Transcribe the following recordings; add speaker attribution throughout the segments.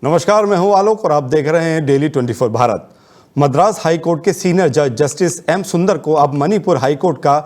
Speaker 1: नमस्कार, मैं हूं आलोक और आप देख रहे हैं daily 24 Bharat. Madras high court के सीनियर जज जस्टिस एम सुंदर को अब मणिपुर हाई कोर्ट का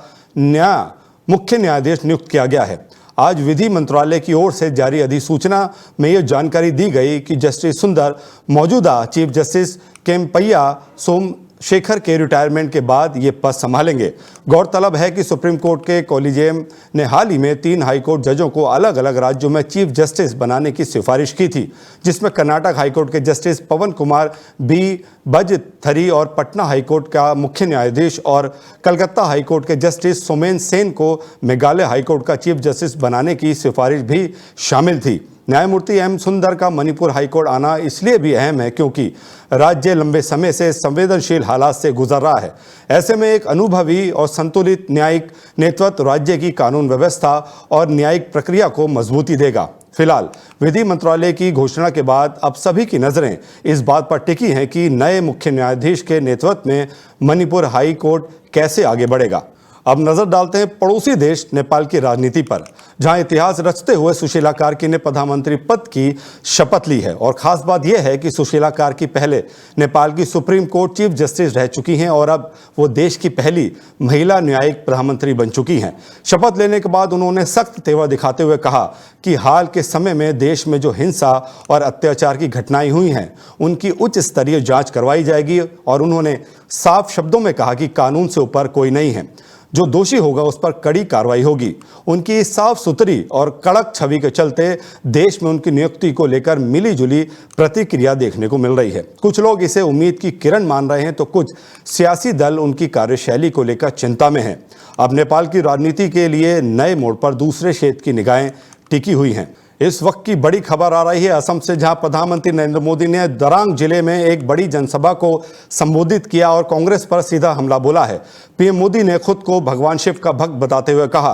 Speaker 1: मुख्य न्यायाधीश नियुक्त किया गया है। आज विधि मंत्रालय की ओर से जारी अधिसूचना में यह जानकारी दी गई कि जस्टिस सुंदर मौजूदा चीफ जस्टिस केम्पैया सोमशेखर के रिटायरमेंट के बाद ये पद संभालेंगे। गौरतलब है कि सुप्रीम कोर्ट के कॉलेजियम ने हाल ही में 3 हाईकोर्ट जजों को अलग अलग राज्यों में चीफ जस्टिस बनाने की सिफारिश की थी, जिसमें कर्नाटक हाईकोर्ट के जस्टिस पवन कुमार बी बजथरी और पटना हाईकोर्ट का मुख्य न्यायाधीश और कलकत्ता हाईकोर्ट के जस्टिस सोमेन सेन को मेघालय हाईकोर्ट का चीफ जस्टिस बनाने की सिफारिश भी शामिल थी। न्यायमूर्ति एम सुंदर का मणिपुर हाईकोर्ट आना इसलिए भी अहम है क्योंकि राज्य लंबे समय से संवेदनशील हालात से गुजर रहा है। ऐसे में एक अनुभवी और संतुलित न्यायिक नेतृत्व राज्य की कानून व्यवस्था और न्यायिक प्रक्रिया को मजबूती देगा। फिलहाल विधि मंत्रालय की घोषणा के बाद अब सभी की नजरें इस बात पर टिकी हैं कि नए मुख्य न्यायाधीश के नेतृत्व में मणिपुर हाई कोर्ट कैसे आगे बढ़ेगा। अब नजर डालते हैं पड़ोसी देश नेपाल की राजनीति पर, जहां इतिहास रचते हुए सुशीला कार्की ने प्रधानमंत्री पद की शपथ ली है। और खास बात यह है कि सुशीला कार्की पहले नेपाल की सुप्रीम कोर्ट चीफ जस्टिस रह चुकी हैं और अब वो देश की पहली महिला न्यायिक प्रधानमंत्री बन चुकी हैं। शपथ लेने के बाद उन्होंने सख्त तेवर दिखाते हुए कहा कि हाल के समय में देश में जो हिंसा और अत्याचार की घटनाएं हुई हैं उनकी उच्च स्तरीय जांच करवाई जाएगी। और उन्होंने साफ शब्दों में कहा कि कानून से ऊपर कोई नहीं है, जो दोषी होगा उस पर कड़ी कार्रवाई होगी। उनकी साफ सुथरी और कड़क छवि के चलते देश में उनकी नियुक्ति को लेकर मिली-जुली प्रतिक्रिया देखने को मिल रही है। कुछ लोग इसे उम्मीद की किरण मान रहे हैं तो कुछ सियासी दल उनकी कार्यशैली को लेकर चिंता में हैं। अब नेपाल की राजनीति के लिए नए मोड़ पर दूसरे क्षेत्र की निगाहें टिकी हुई हैं। इस वक्त की बड़ी खबर आ रही है असम से, जहां प्रधानमंत्री नरेंद्र मोदी ने दरांग जिले में एक बड़ी जनसभा को संबोधित किया और कांग्रेस पर सीधा हमला बोला है। पीएम मोदी ने खुद को भगवान शिव का भक्त बताते हुए कहा,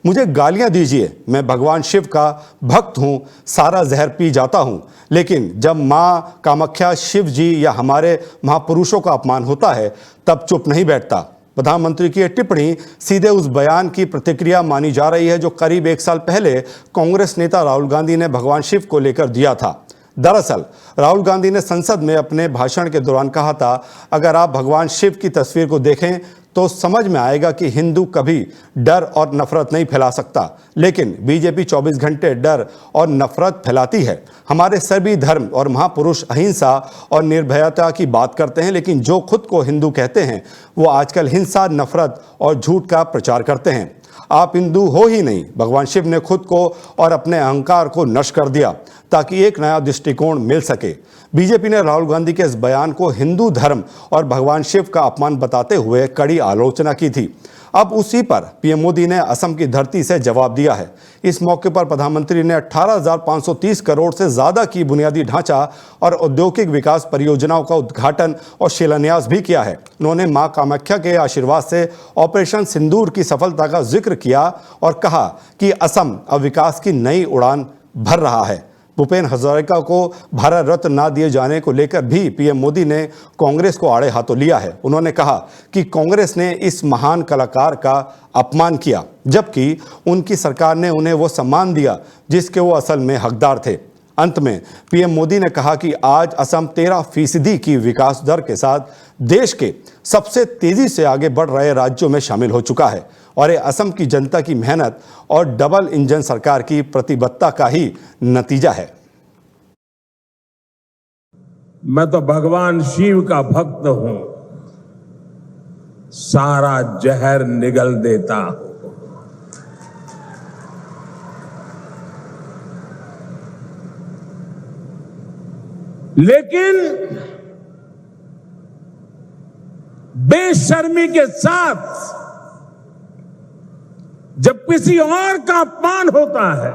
Speaker 1: मुझे गालियां दीजिए, मैं भगवान शिव का भक्त हूं, सारा जहर पी जाता हूं, लेकिन जब मां कामाख्या, शिव जी या हमारे महापुरुषों का अपमान होता है तब चुप नहीं बैठता। प्रधानमंत्री की यह टिप्पणी सीधे उस बयान की प्रतिक्रिया मानी जा रही है जो करीब 1 साल पहले कांग्रेस नेता राहुल गांधी ने भगवान शिव को लेकर दिया था। दरअसल राहुल गांधी ने संसद में अपने भाषण के दौरान कहा था, अगर आप भगवान शिव की तस्वीर को देखें तो समझ में आएगा कि हिंदू कभी डर और नफरत नहीं फैला सकता, लेकिन बीजेपी 24 घंटे डर और नफरत फैलाती है। हमारे सभी धर्म और महापुरुष अहिंसा और निर्भयता की बात करते हैं, लेकिन जो खुद को हिंदू कहते हैं वो आजकल हिंसा, नफरत और झूठ का प्रचार करते हैं। आप हिंदू हो ही नहीं। भगवान शिव ने खुद को और अपने अहंकार को नष्ट कर दिया ताकि एक नया दृष्टिकोण मिल सके। बीजेपी ने राहुल गांधी के इस बयान को हिंदू धर्म और भगवान शिव का अपमान बताते हुए कड़ी आलोचना की थी। अब उसी पर पीएम मोदी ने असम की धरती से जवाब दिया है। इस मौके पर प्रधानमंत्री ने 18,530 करोड़ से ज्यादा की बुनियादी ढांचा और औद्योगिक विकास परियोजनाओं का उद्घाटन और शिलान्यास भी किया है। उन्होंने मां कामाख्या के आशीर्वाद से ऑपरेशन सिंदूर की सफलता का जिक्र किया और कहा कि असम अब विकास की नई उड़ान भर रहा है। भूपेन हजारिका को भारत रत्न ना दिए जाने को लेकर भी पीएम मोदी ने कांग्रेस को आड़े हाथों लिया है। उन्होंने कहा कि कांग्रेस ने इस महान कलाकार का अपमान किया, जबकि उनकी सरकार ने उन्हें वो सम्मान दिया जिसके वो असल में हकदार थे। अंत में पीएम मोदी ने कहा कि आज असम 13% की विकास दर के साथ देश के सबसे तेजी से आगे बढ़ रहे राज्यों में शामिल हो चुका है और ये असम की जनता की मेहनत और डबल इंजन सरकार की प्रतिबद्धता का ही नतीजा है।
Speaker 2: मैं तो भगवान शिव का भक्त हूं, सारा जहर निगल देता हूं। लेकिन बेशर्मी के साथ जब किसी और का अपमान होता है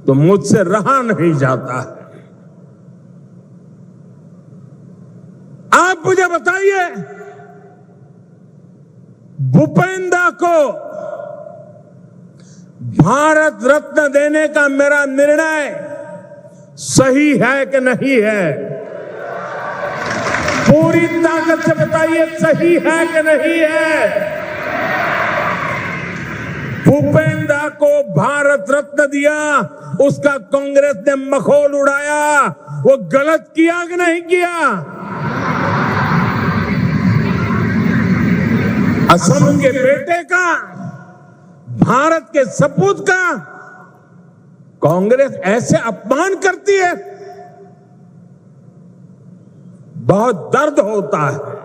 Speaker 2: तो मुझसे रहा नहीं जाता है। आप मुझे बताइए, भूपेंद्र को भारत रत्न देने का मेरा निर्णय सही है कि नहीं है? पूरी ताकत से बताइए, सही है कि नहीं है? भूपेंद्र को भारत रत्न दिया उसका कांग्रेस ने मखौल उड़ाया, वो गलत किया कि नहीं किया? असम के बेटे का, भारत के सपूत का कांग्रेस ऐसे अपमान करती है, बहुत दर्द होता है।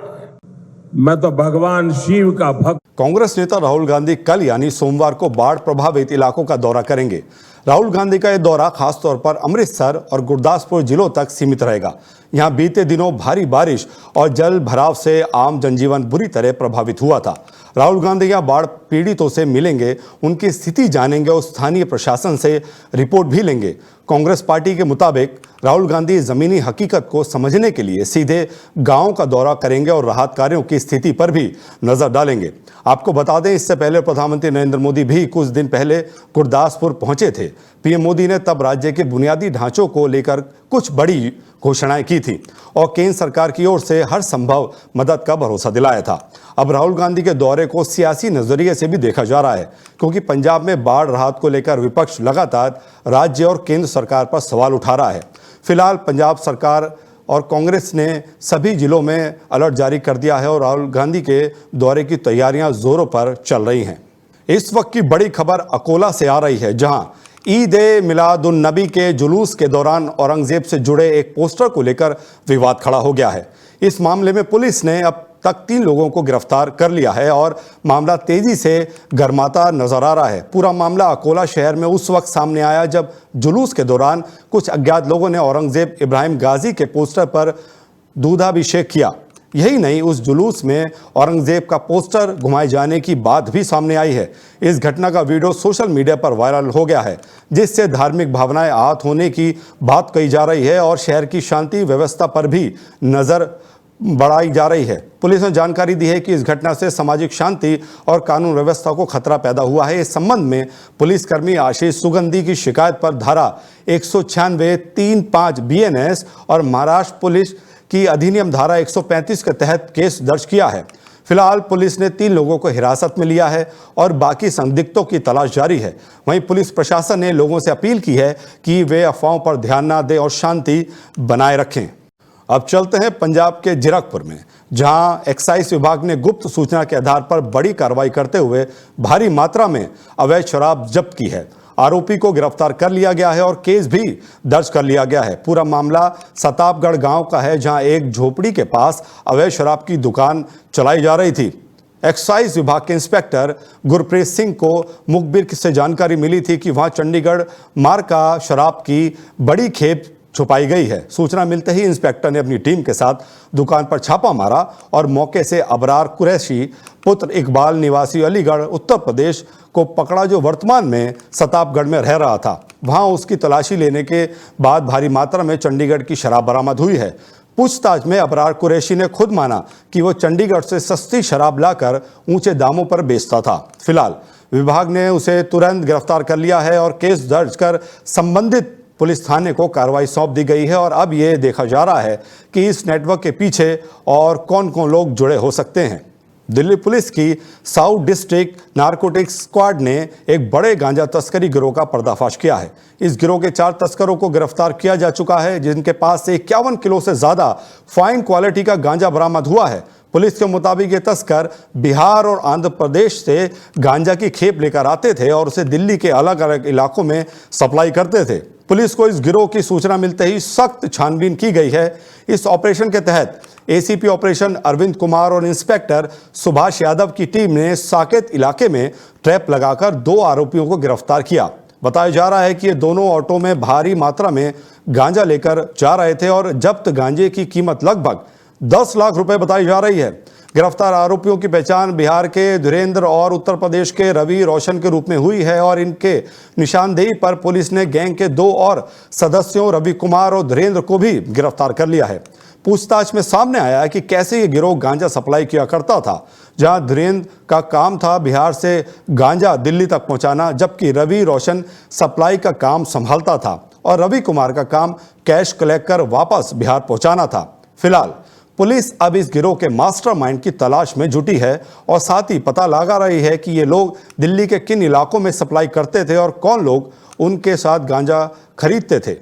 Speaker 2: मैं तो भगवान शिव का भक्त।
Speaker 1: कांग्रेस नेता राहुल गांधी कल यानी सोमवार को बाढ़ प्रभावित इलाकों का दौरा करेंगे। राहुल गांधी का यह दौरा खासतौर पर अमृतसर और गुरदासपुर जिलों तक सीमित रहेगा। यहां बीते दिनों भारी बारिश और जल भराव से आम जनजीवन बुरी तरह प्रभावित हुआ था। राहुल गांधी यहां बाढ़ पीड़ितों से मिलेंगे, उनकी स्थिति जानेंगे और स्थानीय प्रशासन से रिपोर्ट भी लेंगे। कांग्रेस पार्टी के मुताबिक राहुल गांधी जमीनी हकीकत को समझने के लिए सीधे गांव का दौरा करेंगे और राहत कार्यों की स्थिति पर भी नजर डालेंगे। आपको बता दें, इससे पहले प्रधानमंत्री नरेंद्र मोदी भी कुछ दिन पहले गुरदासपुर पहुंचे थे। पीएम मोदी ने तब राज्य के बुनियादी ढांचों को लेकर कुछ बड़ी घोषणाएं की थी और केंद्र सरकार की ओर से हर संभव मदद का भरोसा दिलाया था। अब राहुल गांधी के दौरे को सियासी नजरिए से भी देखा जा रहा है, क्योंकि पंजाब में बाढ़ राहत को लेकर विपक्ष लगातार राज्य और केंद्र सरकार पर सवाल उठा रहा है। फिलहाल पंजाब सरकार और कांग्रेस ने सभी जिलों में अलर्ट जारी कर दिया है और राहुल गांधी के दौरे की तैयारियां जोरों पर चल रही हैं। इस वक्त की बड़ी खबर अकोला से आ रही है, जहां ईद-ए-मिलाद-उन-नबी के जुलूस के दौरान औरंगजेब से जुड़े एक पोस्टर को लेकर विवाद खड़ा हो गया है। इस मामले में पुलिस ने अब तक 3 लोगों को गिरफ्तार कर लिया है और मामला तेजी से गर्माता नजर आ रहा है। पूरा मामला अकोला शहर में उस वक्त सामने आया जब जुलूस के दौरान कुछ अज्ञात लोगों ने औरंगजेब इब्राहिम गाजी के पोस्टर पर दूधाभिषेक किया। यही नहीं, उस जुलूस में औरंगजेब का पोस्टर घुमाए जाने की बात भी सामने आई है। इस घटना का वीडियो सोशल मीडिया पर वायरल हो गया है, जिससे धार्मिक भावनाएं आहत होने की बात कही जा रही है और शहर की शांति व्यवस्था पर भी नजर बढ़ाई जा रही है। पुलिस ने जानकारी दी है कि इस घटना से सामाजिक शांति और कानून व्यवस्था को खतरा पैदा हुआ है। इस संबंध में पुलिसकर्मी आशीष सुगंधी की शिकायत पर धारा 196(3)(5) BNS और महाराष्ट्र पुलिस की अधिनियम धारा 135 के तहत केस दर्ज किया है। फिलहाल पुलिस ने 3 लोगों को हिरासत में लिया है और बाकी संदिग्धों की तलाश जारी है। वहीं पुलिस प्रशासन ने लोगों से अपील की है कि वे अफवाहों पर ध्यान न दें और शांति बनाए रखें। अब चलते हैं पंजाब के जीरकपुर में, जहां एक्साइज विभाग ने गुप्त सूचना के आधार पर बड़ी कार्रवाई करते हुए भारी मात्रा में अवैध शराब जब्त की है। आरोपी को गिरफ्तार कर लिया गया है और केस भी दर्ज कर लिया गया है। पूरा मामला सताबगढ़ गांव का है, जहां एक झोपड़ी के पास अवैध शराब की दुकान चलाई जा रही थी। एक्साइज विभाग के इंस्पेक्टर गुरप्रीत सिंह को मुखबिर से जानकारी मिली थी कि वहां चंडीगढ़ मार्का शराब की बड़ी खेप छुपाई गई है। सूचना मिलते ही इंस्पेक्टर ने अपनी टीम के साथ दुकान पर छापा मारा और मौके से अबरार कुरैशी पुत्र इकबाल निवासी अलीगढ़ उत्तर प्रदेश को पकड़ा, जो वर्तमान में सताबगढ़ में रह रहा था। वहां उसकी तलाशी लेने के बाद भारी मात्रा में चंडीगढ़ की शराब बरामद हुई है। पूछताछ में अबरार कुरैशी ने खुद माना कि वो चंडीगढ़ से सस्ती शराब लाकर ऊंचे दामों पर बेचता था। फिलहाल विभाग ने उसे तुरंत गिरफ्तार कर लिया है और केस दर्ज कर संबंधित पुलिस थाने को कार्रवाई सौंप दी गई है और अब ये देखा जा रहा है कि इस नेटवर्क के पीछे और कौन कौन लोग जुड़े हो सकते हैं। दिल्ली पुलिस की साउथ डिस्ट्रिक्ट नारकोटिक्स स्क्वाड ने एक बड़े गांजा तस्करी गिरोह का पर्दाफाश किया है। इस गिरोह के 4 तस्करों को गिरफ्तार किया जा चुका है, जिनके पास से 51 किलो से ज्यादा फाइन क्वालिटी का गांजा बरामद हुआ है। पुलिस के मुताबिक ये तस्कर बिहार और आंध्र प्रदेश से गांजा की खेप लेकर आते थे और उसे दिल्ली के अलग अलग इलाकों में सप्लाई करते थे। पुलिस को इस गिरोह की सूचना मिलते ही सख्त छानबीन की गई है। इस ऑपरेशन के तहत एसीपी ऑपरेशन अरविंद कुमार और इंस्पेक्टर सुभाष यादव की टीम ने साकेत इलाके में ट्रैप लगाकर 2 आरोपियों को गिरफ्तार किया। बताया जा रहा है कि ये दोनों ऑटो में भारी मात्रा में गांजा लेकर जा रहे थे और जब्त गांजे की कीमत लगभग 10 लाख रुपए बताई जा रही है। गिरफ्तार आरोपियों की पहचान बिहार के धीरेन्द्र और उत्तर प्रदेश के रवि रोशन के रूप में हुई है और इनके निशानदेही पर पुलिस ने गैंग के 2 और सदस्यों रवि कुमार और धीरेन्द्र को भी गिरफ्तार कर लिया है। पूछताछ में सामने आया है कि कैसे ये गिरोह गांजा सप्लाई किया करता था, जहां धीरेन्द्र का काम था बिहार से गांजा दिल्ली तक पहुंचाना, जबकि रवि रोशन सप्लाई का काम संभालता था और रवि कुमार का काम कैश कलेक्ट कर वापस बिहार पहुंचाना था। फिलहाल पुलिस अब इस गिरोह के मास्टरमाइंड की तलाश में जुटी है और साथ ही पता लगा रही है कि ये लोग दिल्ली के किन इलाकों में सप्लाई करते थे और कौन लोग उनके साथ गांजा खरीदते थे।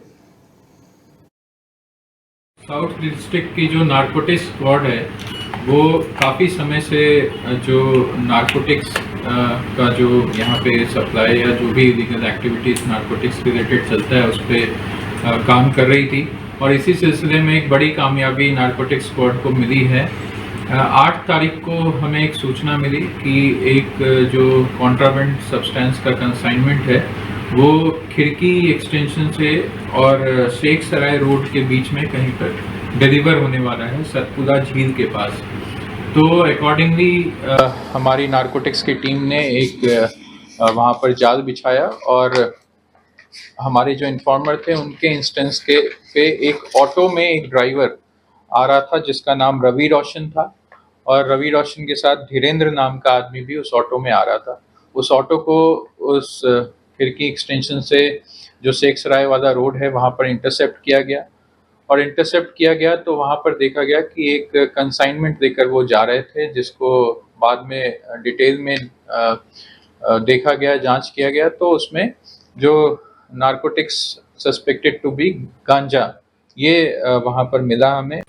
Speaker 3: साउथ डिस्ट्रिक्ट की जो नारकोटिक्स स्क्वाड है वो काफ़ी समय से जो नारकोटिक्स का जो यहाँ पे सप्लाई या जो भी इलीगल एक्टिविटीज़ नारकोटिक्स रिलेटेड चलता है उस पर काम कर रही थी और इसी सिलसिले में एक बड़ी कामयाबी नारकोटिक्स स्क्वाड को मिली है। 8 तारीख को हमें एक सूचना मिली कि एक जो कॉन्ट्राबेंड सब्सटेंस का कंसाइनमेंट है वो खिड़की एक्सटेंशन से और शेख सराय रोड के बीच में कहीं पर डिलीवर होने वाला है सतपुड़ा झील के पास। तो अकॉर्डिंगली हमारी नारकोटिक्स की टीम ने एक वहाँ पर जाल बिछाया और हमारे जो इन्फॉर्मर थे उनके इंस्टेंस के पे एक ऑटो में एक ड्राइवर आ रहा था जिसका नाम रवि रोशन था और रवि रोशन के साथ धीरेन्द्र नाम का आदमी भी उस ऑटो में आ रहा था। उस ऑटो को उस खिड़की एक्सटेंशन से जो शेख सराय वाला रोड है वहाँ पर इंटरसेप्ट किया गया और इंटरसेप्ट किया गया तो वहाँ पर देखा गया कि एक कंसाइनमेंट देकर वो जा रहे थे जिसको बाद में डिटेल में देखा गया, जांच किया गया तो उसमें जो नारकोटिक्स सस्पेक्टेड टू बी गांजा ये वहाँ पर मिला हमें।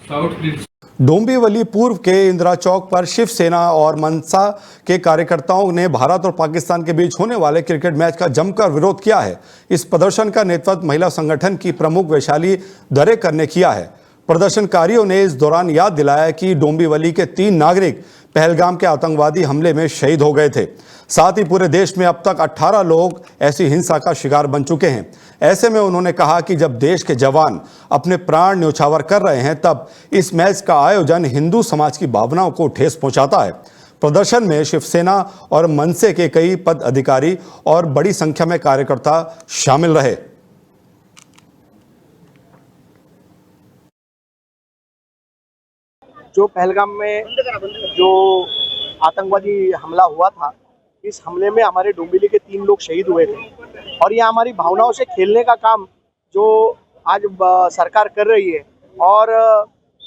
Speaker 1: डोंबिवली पूर्व के इंदिरा चौक पर शिवसेना और मनसा के कार्यकर्ताओं ने भारत और पाकिस्तान के बीच होने वाले क्रिकेट मैच का जमकर विरोध किया है। इस प्रदर्शन का नेतृत्व महिला संगठन की प्रमुख वैशाली दरेकर ने किया है। प्रदर्शनकारियों ने इस दौरान याद दिलाया कि डोंबिवली के 3 नागरिक पहलगाम के आतंकवादी हमले में शहीद हो गए थे। साथ ही पूरे देश में अब तक 18 लोग ऐसी हिंसा का शिकार बन चुके हैं। ऐसे में उन्होंने कहा कि जब देश के जवान अपने प्राण न्यौछावर कर रहे हैं तब इस मैच का आयोजन हिंदू समाज की भावनाओं को ठेस पहुंचाता है। प्रदर्शन में शिवसेना और मनसे के कई पद अधिकारी और बड़ी संख्या में कार्यकर्ता शामिल रहे।
Speaker 4: जो पहलगाम में जो आतंकवादी हमला हुआ था, इस हमले में हमारे डोंबिवली के 3 लोग शहीद हुए थे और ये हमारी भावनाओं से खेलने का काम जो आज सरकार कर रही है और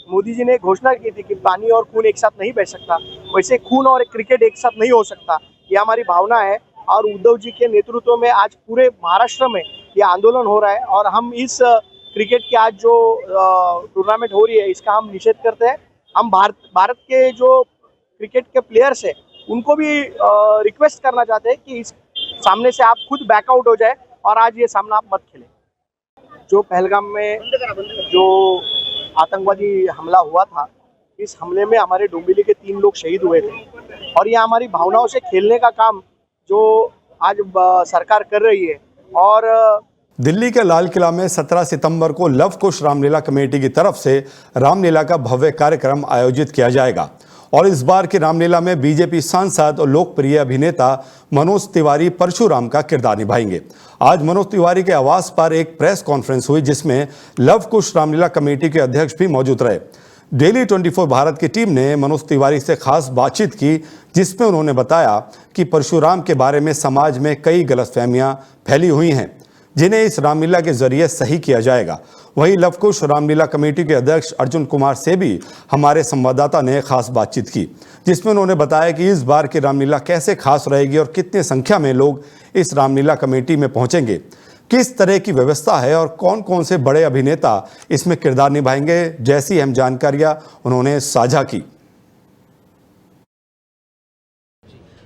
Speaker 4: मोदी जी ने घोषणा की थी कि पानी और खून एक साथ नहीं बह सकता, वैसे खून और क्रिकेट एक साथ नहीं हो सकता, ये हमारी भावना है। और उद्धव जी के नेतृत्व में आज पूरे महाराष्ट्र में ये आंदोलन हो रहा है और हम इस क्रिकेट की आज जो टूर्नामेंट हो रही है इसका हम निषेध करते हैं। हम भारत के जो क्रिकेट के प्लेयर्स हैं उनको भी रिक्वेस्ट करना चाहते हैं कि इस सामने से आप खुद बैकआउट हो जाए और आज ये सामना आप मत खेलें। जो पहलगाम में जो आतंकवादी हमला हुआ था, इस हमले में हमारे डोंबिवली के 3 लोग शहीद हुए थे और ये हमारी भावनाओं से खेलने का काम जो आज सरकार कर रही है। और
Speaker 1: दिल्ली के लाल किला में 17 सितंबर को लव कुश रामलीला कमेटी की तरफ से रामलीला का भव्य कार्यक्रम आयोजित किया जाएगा और इस बार की रामलीला में बीजेपी सांसद और लोकप्रिय अभिनेता मनोज तिवारी परशुराम का किरदार निभाएंगे। आज मनोज तिवारी के आवास पर एक प्रेस कॉन्फ्रेंस हुई जिसमें लव कुश रामलीला कमेटी के अध्यक्ष भी मौजूद रहे। डेली 24 भारत की टीम ने मनोज तिवारी से खास बातचीत की जिसमें उन्होंने बताया कि परशुराम के बारे में समाज में कई गलतफहमियां फैली हुई हैं जिन्हें इस रामलीला के जरिए सही किया जाएगा। वहीं लव कुश रामलीला कमेटी के अध्यक्ष अर्जुन कुमार से भी हमारे संवाददाता ने खास बातचीत की जिसमें उन्होंने बताया कि इस बार की रामलीला कैसे खास रहेगी और कितनी संख्या में लोग इस रामलीला कमेटी में पहुंचेंगे, किस तरह की व्यवस्था है और कौन कौन से बड़े अभिनेता इसमें किरदार निभाएंगे, जैसी अहम जानकारियां उन्होंने साझा की।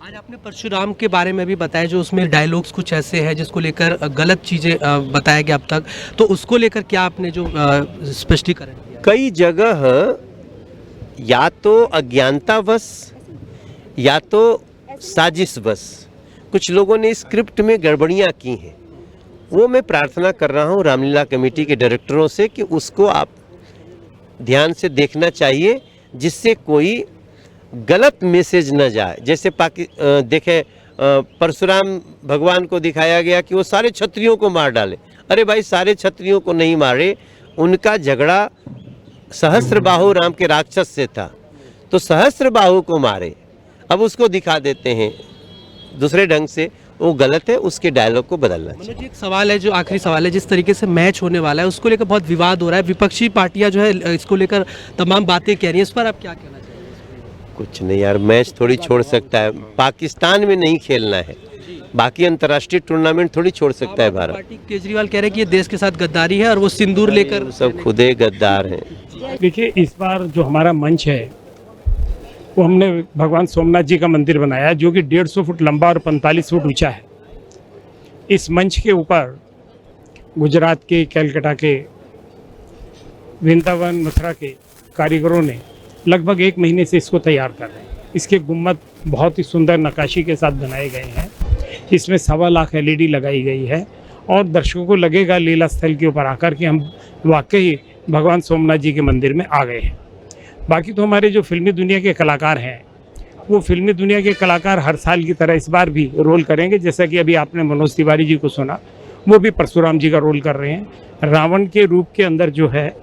Speaker 5: आज आपने परशुराम के बारे में भी बताया, जो उसमें डायलॉग्स कुछ ऐसे हैं जिसको लेकर गलत चीज़ें बताया गया अब तक, तो उसको लेकर क्या आपने जो स्पष्टीकरण किया?
Speaker 6: कई जगह या तो अज्ञानतावश या तो साजिशवश कुछ लोगों ने स्क्रिप्ट में गड़बड़ियाँ की हैं। वो मैं प्रार्थना कर रहा हूँ रामलीला कमेटी के डायरेक्टरों से कि उसको आप ध्यान से देखना चाहिए जिससे कोई गलत मैसेज न जाए। जैसे देखें परशुराम भगवान को दिखाया गया कि वो सारे क्षत्रियों को मार डाले। अरे भाई, सारे क्षत्रियों को नहीं मारे, उनका झगड़ा सहस्त्रबाहु राम के राक्षस से था तो सहस्त्रबाहु को मारे। अब उसको दिखा देते हैं दूसरे ढंग से, वो गलत है, उसके डायलॉग को बदलना चाहिए।
Speaker 5: मनोज जी, एक सवाल है जो आखिरी सवाल है, जिस तरीके से मैच होने वाला है उसको लेकर बहुत विवाद हो रहा है, विपक्षी पार्टियां जो है इसको लेकर तमाम बातें कह रही हैं, इस पर आप क्या कहना चाहेंगे?
Speaker 6: कुछ नहीं यार, मैच थोड़ी छोड़ सकता है, पाकिस्तान में नहीं खेलना है, बाकी अंतर्राष्ट्रीय टूर्नामेंट थोड़ी छोड़ सकता है भारत।
Speaker 5: पार्टी केजरीवाल कह रहे हैं कि ये देश के साथ गद्दारी है और वो सिंदूर लेकर
Speaker 6: वो सब खुदे गद्दार हैं।
Speaker 7: देखिए, इस बार जो हमारा मंच है वो हमने भगवान सोमनाथ जी का मंदिर बनाया है, जो कि 150 फुट लंबा और 45 फुट ऊंचा है। इस मंच के ऊपर गुजरात के, कलकत्ता के, वृंदावन, मथुरा के कारीगरों ने लगभग 1 महीने से इसको तैयार कर रहे हैं। इसके गुम्मद बहुत ही सुंदर नक्काशी के साथ बनाए गए हैं। इसमें 1.25 लाख LED लगाई गई है और दर्शकों को लगेगा लीला स्थल के ऊपर आकर कि हम वाकई भगवान सोमनाथ जी के मंदिर में आ गए हैं। बाकी तो हमारे जो फिल्मी दुनिया के कलाकार हैं, वो फिल्मी दुनिया के कलाकार हर साल की तरह इस बार भी रोल करेंगे। जैसा कि अभी आपने मनोज तिवारी जी को सुना, वो भी परशुराम जी का रोल कर रहे हैं। रावण के रूप के अंदर जो है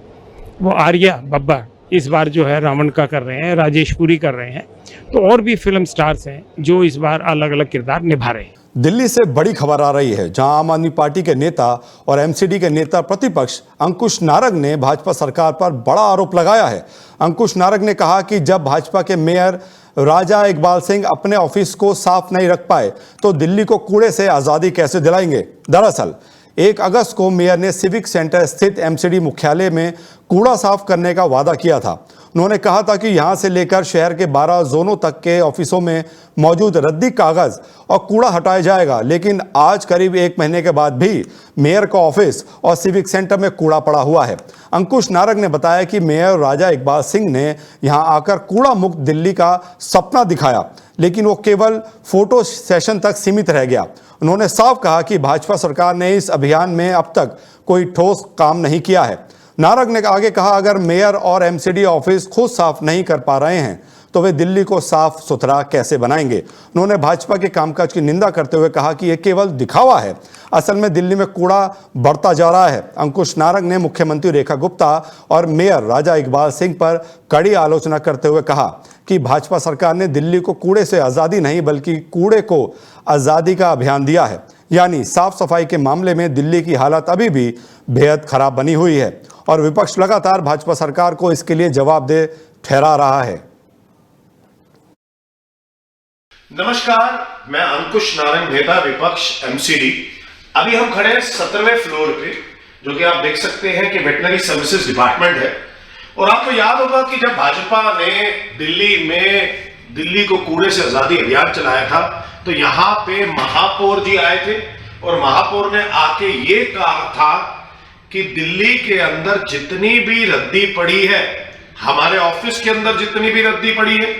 Speaker 7: वो आर्या बब्बर इस बार जो है रावण का कर रहे हैं, राजेश पुरी कर रहे हैं। तो और भी फिल्म स्टार्स हैं जो इस बार अलग अलग किरदार निभा रहे हैं।
Speaker 1: दिल्ली से बड़ी खबर आ रही है, जहां आम आदमी पार्टी के नेता और एमसीडी के नेता प्रतिपक्ष अंकुश नारंग ने भाजपा सरकार पर बड़ा आरोप लगाया है। अंकुश नारंग ने कहा कि जब भाजपा के मेयर राजा इकबाल सिंह अपने ऑफिस को साफ नहीं रख पाए तो दिल्ली को कूड़े से आज़ादी कैसे दिलाएंगे। दरअसल 1 अगस्त को मेयर ने सिविक सेंटर स्थित एमसीडी मुख्यालय में कूड़ा साफ करने का वादा किया था। उन्होंने कहा था कि यहां से लेकर शहर के 12 जोनों तक के ऑफिसों में मौजूद रद्दी कागज और कूड़ा हटाया जाएगा, लेकिन आज करीब 1 महीने के बाद भी मेयर का ऑफिस और सिविक सेंटर में कूड़ा पड़ा हुआ है। अंकुश नारंग ने बताया कि मेयर राजा इकबाल सिंह ने यहां आकर कूड़ा मुक्त दिल्ली का सपना दिखाया, लेकिन वो केवल फोटो सेशन तक सीमित रह गया। उन्होंने साफ कहा कि भाजपा सरकार ने इस अभियान में अब तक कोई ठोस काम नहीं किया है। नारंग ने आगे कहा, अगर मेयर और एमसीडी ऑफिस खुद साफ नहीं कर पा रहे हैं तो वे दिल्ली को साफ सुथरा कैसे बनाएंगे। उन्होंने भाजपा के कामकाज की निंदा करते हुए कहा कि यह केवल दिखावा है, असल में दिल्ली में कूड़ा बढ़ता जा रहा है। अंकुश नारंग ने मुख्यमंत्री रेखा गुप्ता और मेयर राजा इकबाल सिंह पर कड़ी आलोचना करते हुए कहा कि भाजपा सरकार ने दिल्ली को कूड़े से आज़ादी नहीं बल्कि कूड़े को आज़ादी का अभियान दिया है। यानी साफ सफाई के मामले में दिल्ली की हालत अभी भी बेहद खराब बनी हुई है और विपक्ष लगातार भाजपा सरकार को इसके लिए जवाबदेह ठहरा रहा है।
Speaker 8: नमस्कार, मैं अंकुश नारंग, नेता विपक्ष एमसीडी। अभी हम खड़े हैं 17वें फ्लोर पे, जो कि आप देख सकते हैं कि वेटनरी सर्विसेज डिपार्टमेंट है। और आपको याद होगा कि जब भाजपा ने दिल्ली को कूड़े से आजादी अभियान चलाया था तो यहां पे महापौर जी आए थे और महापौर ने आके ये कहा था कि दिल्ली के अंदर जितनी भी रद्दी पड़ी है, हमारे ऑफिस के अंदर जितनी भी रद्दी पड़ी है,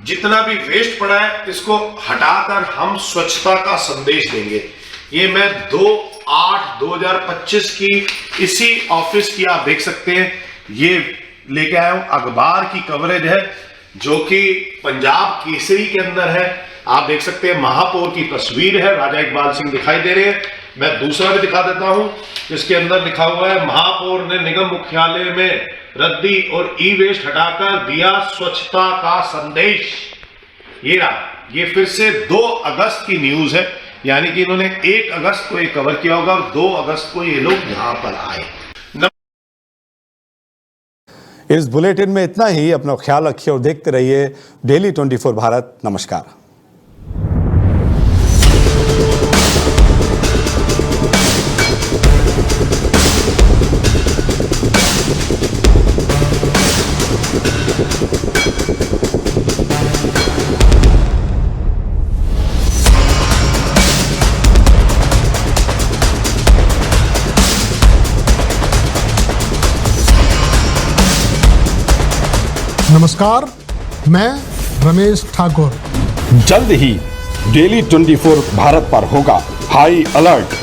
Speaker 8: जितना भी वेस्ट पड़ा है, इसको हटाकर हम स्वच्छता का संदेश देंगे। ये मैं 2/8/2025 की इसी ऑफिस की आप देख सकते हैं, ये लेके आया हूं। अखबार की कवरेज है जो कि पंजाब केसरी के अंदर है। आप देख सकते हैं महापौर की तस्वीर है, राजा इकबाल सिंह दिखाई दे रहे हैं। मैं दूसरा भी दिखा देता हूं, जिसके अंदर लिखा हुआ है, महापौर ने निगम मुख्यालय में रद्दी और ई वेस्ट हटाकर दिया स्वच्छता का संदेश। ये रहा, ये फिर से 2 अगस्त की न्यूज है, यानी कि इन्होंने 1 अगस्त को ये कवर किया होगा और 2 अगस्त को ये लोग यहां पर आए।
Speaker 1: इस बुलेटिन में इतना ही। अपना ख्याल रखिए और देखते रहिए डेली 24 भारत। नमस्कार।
Speaker 9: नमस्कार, मैं रमेश ठाकुर।
Speaker 1: जल्द ही डेली 24 भारत पर होगा हाई अलर्ट।